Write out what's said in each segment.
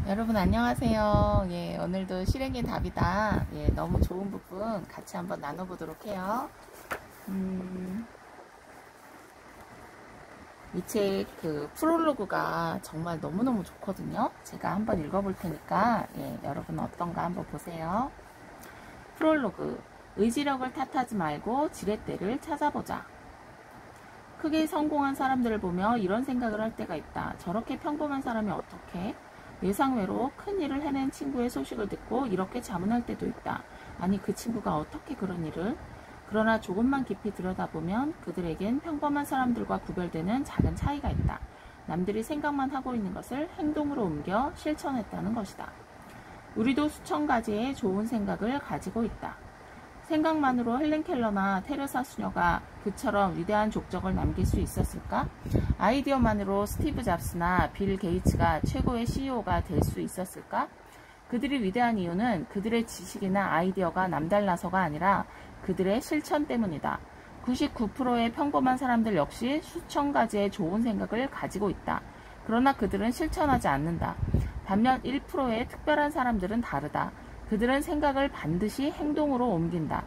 여러분 안녕하세요. 예, 오늘도 실행의 답이다. 예, 너무 좋은 부분 같이 한번 나눠보도록 해요. 이 책 그 프롤로그가 정말 너무너무 좋거든요. 제가 한번 읽어볼 테니까 예, 여러분 어떤가 한번 보세요. 프롤로그. 의지력을 탓하지 말고 지렛대를 찾아보자. 크게 성공한 사람들을 보며 이런 생각을 할 때가 있다. 저렇게 평범한 사람이 어떻게? 예상외로 큰 일을 해낸 친구의 소식을 듣고 이렇게 자문할 때도 있다. 아니, 그 친구가 어떻게 그런 일을? 그러나 조금만 깊이 들여다보면 그들에겐 평범한 사람들과 구별되는 작은 차이가 있다. 남들이 생각만 하고 있는 것을 행동으로 옮겨 실천했다는 것이다. 우리도 수천 가지의 좋은 생각을 가지고 있다. 생각만으로 헬렌 켈러나 테레사 수녀가 그처럼 위대한 족적을 남길 수 있었을까? 아이디어만으로 스티브 잡스나 빌 게이츠가 최고의 CEO가 될 수 있었을까? 그들이 위대한 이유는 그들의 지식이나 아이디어가 남달라서가 아니라 그들의 실천 때문이다. 99%의 평범한 사람들 역시 수천 가지의 좋은 생각을 가지고 있다. 그러나 그들은 실천하지 않는다. 반면 1%의 특별한 사람들은 다르다. 그들은 생각을 반드시 행동으로 옮긴다.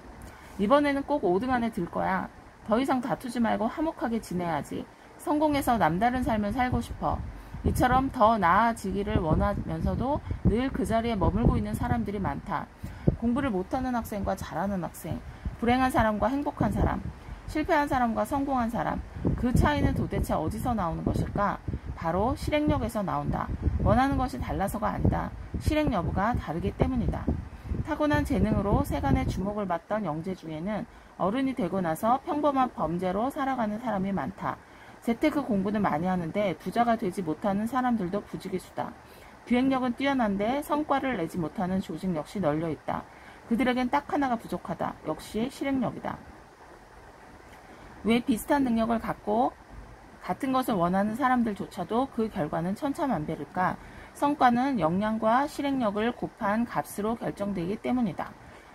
이번에는 꼭 5등 안에 들 거야. 더 이상 다투지 말고 화목하게 지내야지. 성공해서 남다른 삶을 살고 싶어. 이처럼 더 나아지기를 원하면서도 늘 그 자리에 머물고 있는 사람들이 많다. 공부를 못하는 학생과 잘하는 학생, 불행한 사람과 행복한 사람, 실패한 사람과 성공한 사람, 그 차이는 도대체 어디서 나오는 것일까? 바로 실행력에서 나온다. 원하는 것이 달라서가 아니다. 실행 여부가 다르기 때문이다. 타고난 재능으로 세간의 주목을 받던 영재 중에는 어른이 되고 나서 평범한 범죄로 살아가는 사람이 많다. 재테크 공부는 많이 하는데 부자가 되지 못하는 사람들도 부지기수다. 기획력은 뛰어난데 성과를 내지 못하는 조직 역시 널려있다. 그들에겐 딱 하나가 부족하다. 역시 실행력이다. 왜 비슷한 능력을 갖고 같은 것을 원하는 사람들조차도 그 결과는 천차만별일까? 성과는 역량과 실행력을 곱한 값으로 결정되기 때문이다.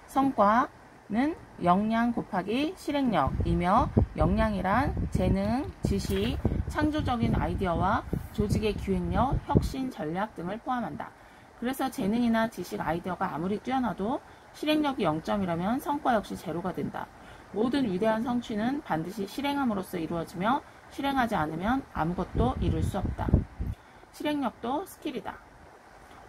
성과는 역량 곱하기 실행력이며 역량이란 재능, 지식, 창조적인 아이디어와 조직의 기획력, 혁신 전략 등을 포함한다. 그래서 재능이나 지식, 아이디어가 아무리 뛰어나도 실행력이 0점이라면 성과 역시 제로가 된다. 모든 위대한 성취는 반드시 실행함으로써 이루어지며 실행하지 않으면 아무것도 이룰 수 없다. 실행력도 스킬이다.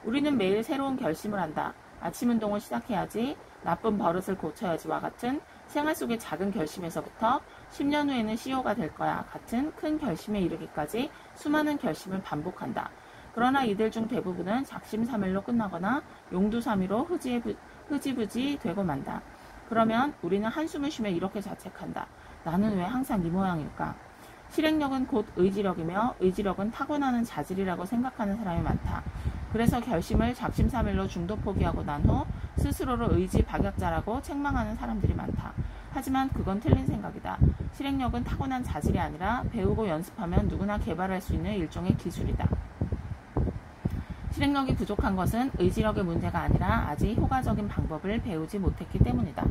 우리는 매일 새로운 결심을 한다. 아침 운동을 시작해야지, 나쁜 버릇을 고쳐야지와 같은 생활 속의 작은 결심에서부터 10년 후에는 CEO가 될 거야 같은 큰 결심에 이르기까지 수많은 결심을 반복한다. 그러나 이들 중 대부분은 작심삼일로 끝나거나 용두사미로 흐지부지 되고 만다. 그러면 우리는 한숨을 쉬며 이렇게 자책한다. 나는 왜 항상 이 모양일까? 실행력은 곧 의지력이며 의지력은 타고나는 자질이라고 생각하는 사람이 많다. 그래서 결심을 작심삼일로 중도 포기하고 난 후 스스로를 의지박약자라고 책망하는 사람들이 많다. 하지만 그건 틀린 생각이다. 실행력은 타고난 자질이 아니라 배우고 연습하면 누구나 개발할 수 있는 일종의 기술이다. 실행력이 부족한 것은 의지력의 문제가 아니라 아직 효과적인 방법을 배우지 못했기 때문이다.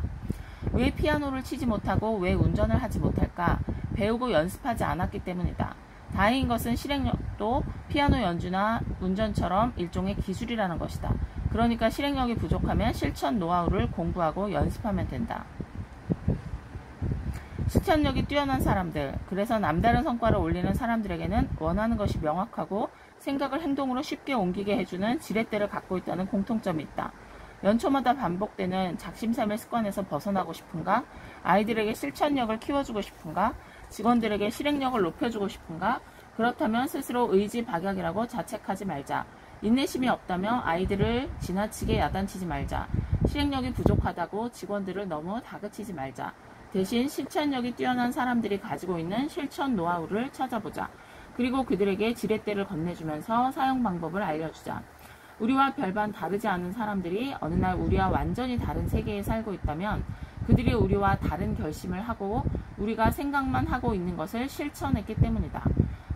왜 피아노를 치지 못하고 왜 운전을 하지 못할까? 배우고 연습하지 않았기 때문이다. 다행인 것은 실행력도 피아노 연주나 운전처럼 일종의 기술이라는 것이다. 그러니까 실행력이 부족하면 실천 노하우를 공부하고 연습하면 된다. 실천력이 뛰어난 사람들, 그래서 남다른 성과를 올리는 사람들에게는 원하는 것이 명확하고 생각을 행동으로 쉽게 옮기게 해주는 지렛대를 갖고 있다는 공통점이 있다. 연초마다 반복되는 작심삼일 습관에서 벗어나고 싶은가? 아이들에게 실천력을 키워주고 싶은가? 직원들에게 실행력을 높여주고 싶은가? 그렇다면 스스로 의지박약이라고 자책하지 말자. 인내심이 없다며 아이들을 지나치게 야단치지 말자. 실행력이 부족하다고 직원들을 너무 다그치지 말자. 대신 실천력이 뛰어난 사람들이 가지고 있는 실천 노하우를 찾아보자. 그리고 그들에게 지렛대를 건네주면서 사용 방법을 알려주자. 우리와 별반 다르지 않은 사람들이 어느 날 우리와 완전히 다른 세계에 살고 있다면 그들이 우리와 다른 결심을 하고 우리가 생각만 하고 있는 것을 실천했기 때문이다.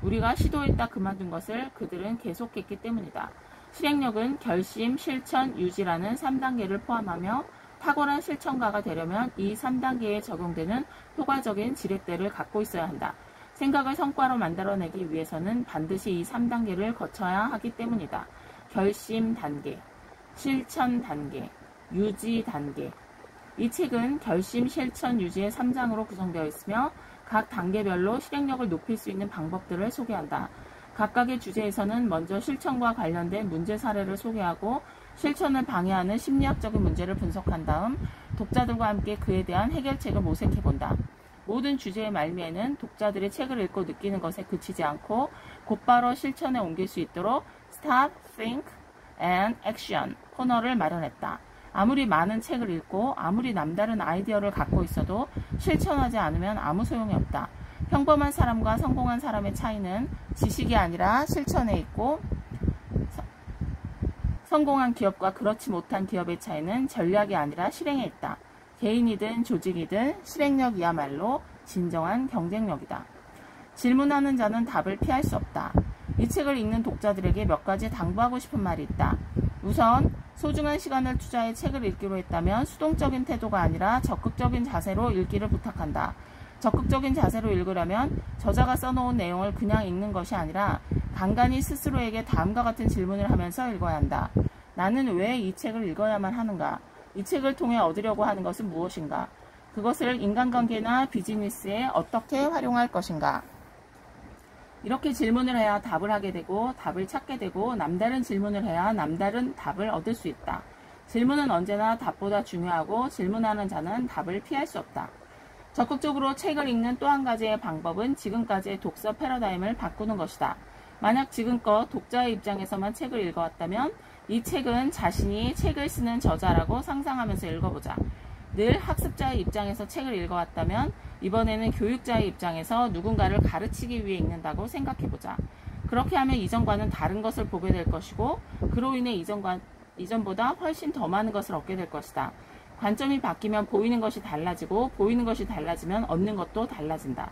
우리가 시도했다 그만둔 것을 그들은 계속했기 때문이다. 실행력은 결심, 실천, 유지라는 3단계를 포함하며 탁월한 실천가가 되려면 이 3단계에 적용되는 효과적인 지렛대를 갖고 있어야 한다. 생각을 성과로 만들어내기 위해서는 반드시 이 3단계를 거쳐야 하기 때문이다. 결심 단계, 실천 단계, 유지 단계. 이 책은 결심, 실천, 유지의 3장으로 구성되어 있으며 각 단계별로 실행력을 높일 수 있는 방법들을 소개한다. 각각의 주제에서는 먼저 실천과 관련된 문제 사례를 소개하고 실천을 방해하는 심리학적인 문제를 분석한 다음 독자들과 함께 그에 대한 해결책을 모색해본다. 모든 주제의 말미에는 독자들이 책을 읽고 느끼는 것에 그치지 않고 곧바로 실천에 옮길 수 있도록 Stop, Think, and Action 코너를 마련했다. 아무리 많은 책을 읽고 아무리 남다른 아이디어를 갖고 있어도 실천하지 않으면 아무 소용이 없다. 평범한 사람과 성공한 사람의 차이는 지식이 아니라 실천에 있고 성공한 기업과 그렇지 못한 기업의 차이는 전략이 아니라 실행에 있다. 개인이든 조직이든 실행력이야말로 진정한 경쟁력이다. 질문하는 자는 답을 피할 수 없다. 이 책을 읽는 독자들에게 몇 가지 당부하고 싶은 말이 있다. 우선 소중한 시간을 투자해 책을 읽기로 했다면 수동적인 태도가 아니라 적극적인 자세로 읽기를 부탁한다. 적극적인 자세로 읽으려면 저자가 써놓은 내용을 그냥 읽는 것이 아니라 간간히 스스로에게 다음과 같은 질문을 하면서 읽어야 한다. 나는 왜 이 책을 읽어야만 하는가? 이 책을 통해 얻으려고 하는 것은 무엇인가? 그것을 인간관계나 비즈니스에 어떻게 활용할 것인가? 이렇게 질문을 해야 답을 하게 되고 답을 찾게 되고 남다른 질문을 해야 남다른 답을 얻을 수 있다. 질문은 언제나 답보다 중요하고 질문하는 자는 답을 피할 수 없다. 적극적으로 책을 읽는 또 한 가지의 방법은 지금까지의 독서 패러다임을 바꾸는 것이다. 만약 지금껏 독자의 입장에서만 책을 읽어왔다면 이 책은 자신이 책을 쓰는 저자라고 상상하면서 읽어보자. 늘 학습자의 입장에서 책을 읽어왔다면 이번에는 교육자의 입장에서 누군가를 가르치기 위해 읽는다고 생각해보자. 그렇게 하면 이전과는 다른 것을 보게 될 것이고 그로 인해 이전보다 훨씬 더 많은 것을 얻게 될 것이다. 관점이 바뀌면 보이는 것이 달라지고 보이는 것이 달라지면 얻는 것도 달라진다.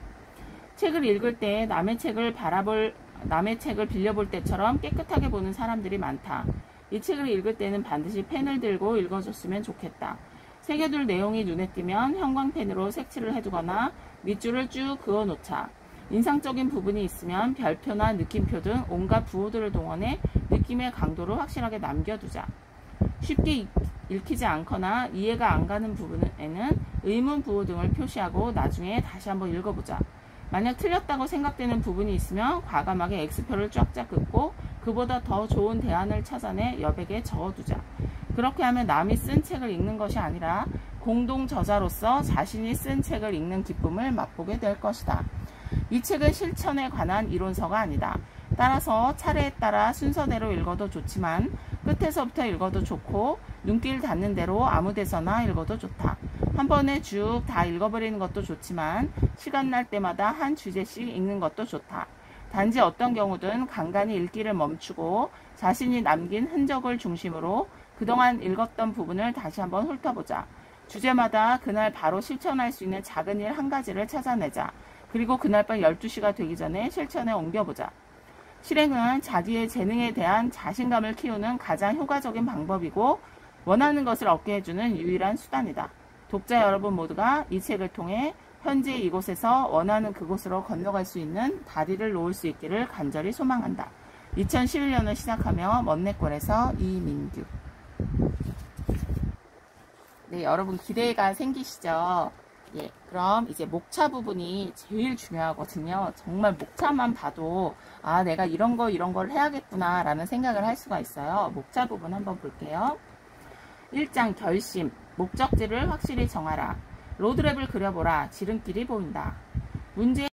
책을 읽을 때 남의 책을 빌려볼 때처럼 깨끗하게 보는 사람들이 많다. 이 책을 읽을 때는 반드시 펜을 들고 읽어줬으면 좋겠다. 새겨둘 내용이 눈에 띄면 형광펜으로 색칠을 해두거나 밑줄을 쭉 그어놓자. 인상적인 부분이 있으면 별표나 느낌표 등 온갖 부호들을 동원해 느낌의 강도를 확실하게 남겨두자. 쉽게 읽히지 않거나 이해가 안 가는 부분에는 의문 부호 등을 표시하고 나중에 다시 한번 읽어보자. 만약 틀렸다고 생각되는 부분이 있으면 과감하게 X표를 쫙쫙 긋고 그보다 더 좋은 대안을 찾아내 여백에 적어두자. 그렇게 하면 남이 쓴 책을 읽는 것이 아니라 공동 저자로서 자신이 쓴 책을 읽는 기쁨을 맛보게 될 것이다. 이 책은 실천에 관한 이론서가 아니다. 따라서 차례에 따라 순서대로 읽어도 좋지만 끝에서부터 읽어도 좋고 눈길 닿는 대로 아무 데서나 읽어도 좋다. 한 번에 쭉 다 읽어버리는 것도 좋지만 시간 날 때마다 한 주제씩 읽는 것도 좋다. 단지 어떤 경우든 간간히 읽기를 멈추고 자신이 남긴 흔적을 중심으로 그동안 읽었던 부분을 다시 한번 훑어보자. 주제마다 그날 바로 실천할 수 있는 작은 일 한 가지를 찾아내자. 그리고 그날 밤 12시가 되기 전에 실천에 옮겨보자. 실행은 자기의 재능에 대한 자신감을 키우는 가장 효과적인 방법이고 원하는 것을 얻게 해주는 유일한 수단이다. 독자 여러분 모두가 이 책을 통해 현재 이곳에서 원하는 그곳으로 건너갈 수 있는 다리를 놓을 수 있기를 간절히 소망한다. 2011년을 시작하며 먼내골에서 이민규. 네, 여러분 기대가 생기시죠? 예, 그럼 이제 목차 부분이 제일 중요하거든요. 정말 목차만 봐도 아, 내가 이런 걸 해야겠구나 라는 생각을 할 수가 있어요. 목차 부분 한번 볼게요. 1장 결심, 목적지를 확실히 정하라. 로드맵을 그려보라. 지름길이 보인다. 문제